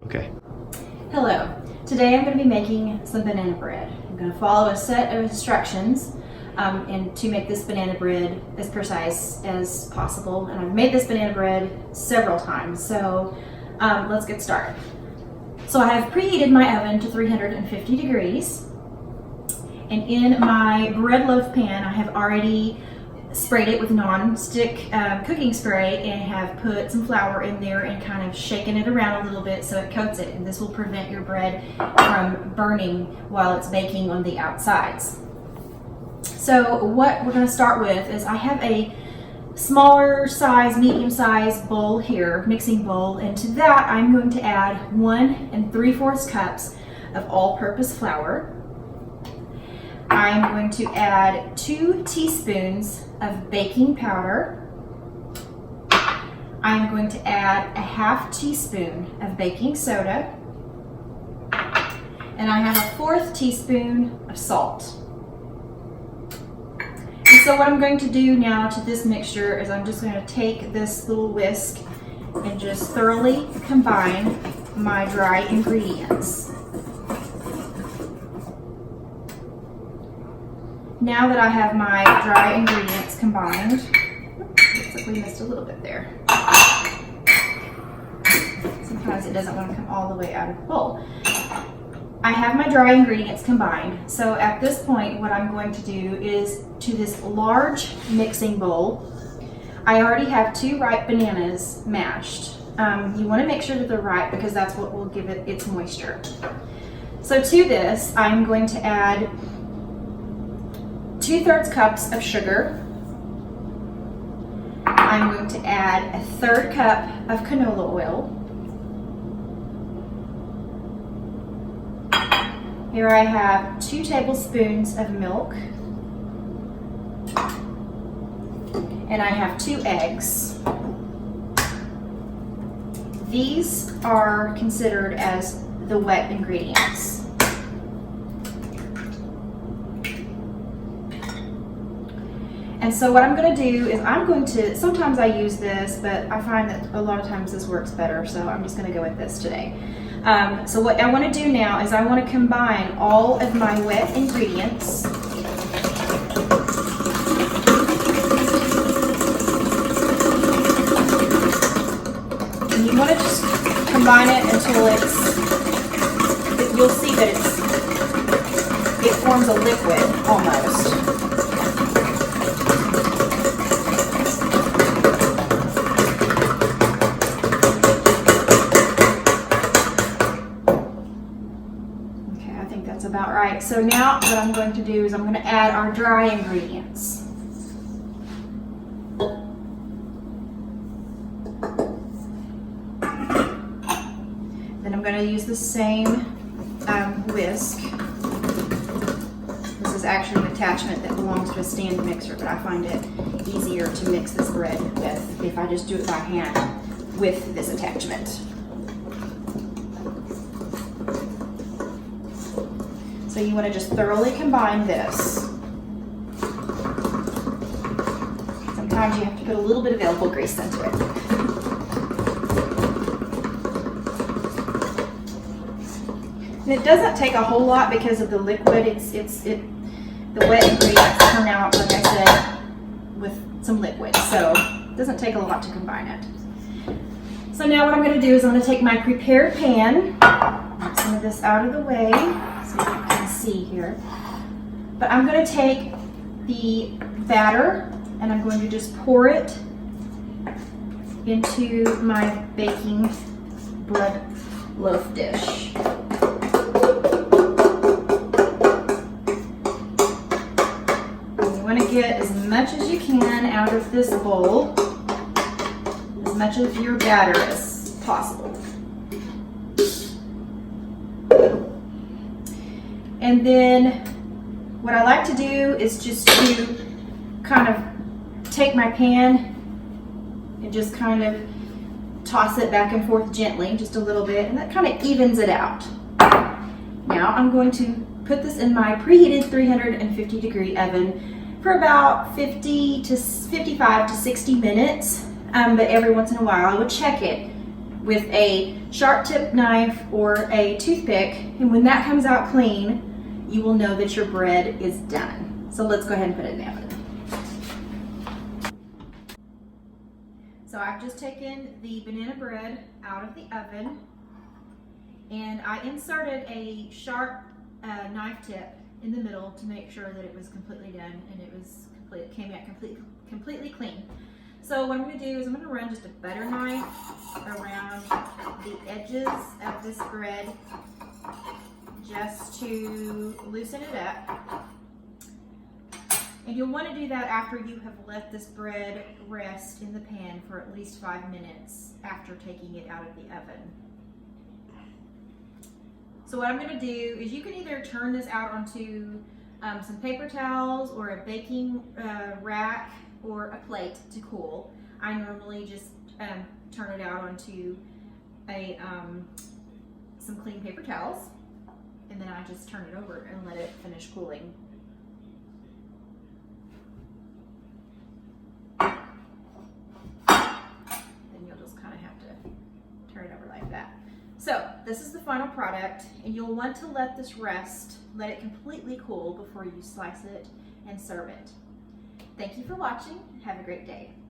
Okay. Hello. Today I'm going to be making some banana bread. I'm going to follow a set of instructions and to make this banana bread as precise as possible. And I've made this banana bread several times, so let's get started. So I have preheated my oven to 350 degrees. And in my bread loaf pan, I have already sprayed it with non-stick cooking spray and have put some flour in there and kind of shaken it around a little bit so it coats it. And this will prevent your bread from burning while it's baking on the outsides. So what we're going to start with is I have a smaller size, medium size bowl here, mixing bowl, and to that I'm going to add 1 3/4 cups of all-purpose flour. I'm going to add 2 teaspoons of baking powder. I'm going to add a 1/2 teaspoon of baking soda. And I have a 1/4 teaspoon of salt. And so what I'm going to do now to this mixture is I'm just going to take this little whisk and just thoroughly combine my dry ingredients. Now that I have my dry ingredients combined, looks like we missed a little bit there. Sometimes it doesn't want to come all the way out of the bowl. I have my dry ingredients combined. So at this point, what I'm going to do is to this large mixing bowl, I already have 2 ripe bananas mashed. You want to make sure that they're ripe because that's what will give it its moisture. So to this, I'm going to add 2/3 cups of sugar. I'm going to add a 1/3 cup of canola oil. Here I have 2 tablespoons of milk. And I have 2 eggs. These are considered as the wet ingredients. And so what I'm going to do is sometimes I use this, but I find that a lot of times this works better, so I'm just going to go with this today. So what I want to do now is I want to combine all of my wet ingredients. And you want to just combine it until you'll see that it forms a liquid almost. That's about right. So now what I'm going to do is I'm going to add our dry ingredients. Then I'm going to use the same whisk. This is actually an attachment that belongs to a stand mixer, but I find it easier to mix this bread with if I just do it by hand with this attachment. So you want to just thoroughly combine this. Sometimes you have to put a little bit of elbow grease into it. And it doesn't take a whole lot because of the liquid. The wet ingredients turn out, like I said, with some liquid. So it doesn't take a lot to combine it. So now what I'm going to do is I'm going to take my prepared pan, get some of this out of the way so you can see here. But I'm going to take the batter and I'm going to just pour it into my baking bread loaf dish. You want to get as much as you can out of this bowl, as much of your batter as possible. And then what I like to do is just to kind of take my pan and just kind of toss it back and forth gently, just a little bit, and that kind of evens it out. Now I'm going to put this in my preheated 350 degree oven for about 55 to 60 minutes, but every once in a while I would check it with a sharp tip knife or a toothpick, and when that comes out clean, you will know that your bread is done. So let's go ahead and put it in the oven. So I've just taken the banana bread out of the oven, and I inserted a sharp knife tip in the middle to make sure that it was completely done and it came out completely clean. So what I'm going to do is I'm going to run just a butter knife around the edges of this bread just to loosen it up. And you'll want to do that after you have let this bread rest in the pan for at least 5 minutes after taking it out of the oven. So what I'm going to do is you can either turn this out onto some paper towels or a baking rack or a plate to cool. I normally just turn it out onto some clean paper towels, and then I just turn it over and let it finish cooling. Then you'll just kind of have to turn it over like that. So this is the final product, and you'll want to let this rest, let it completely cool before you slice it and serve it. Thank you for watching. Have a great day.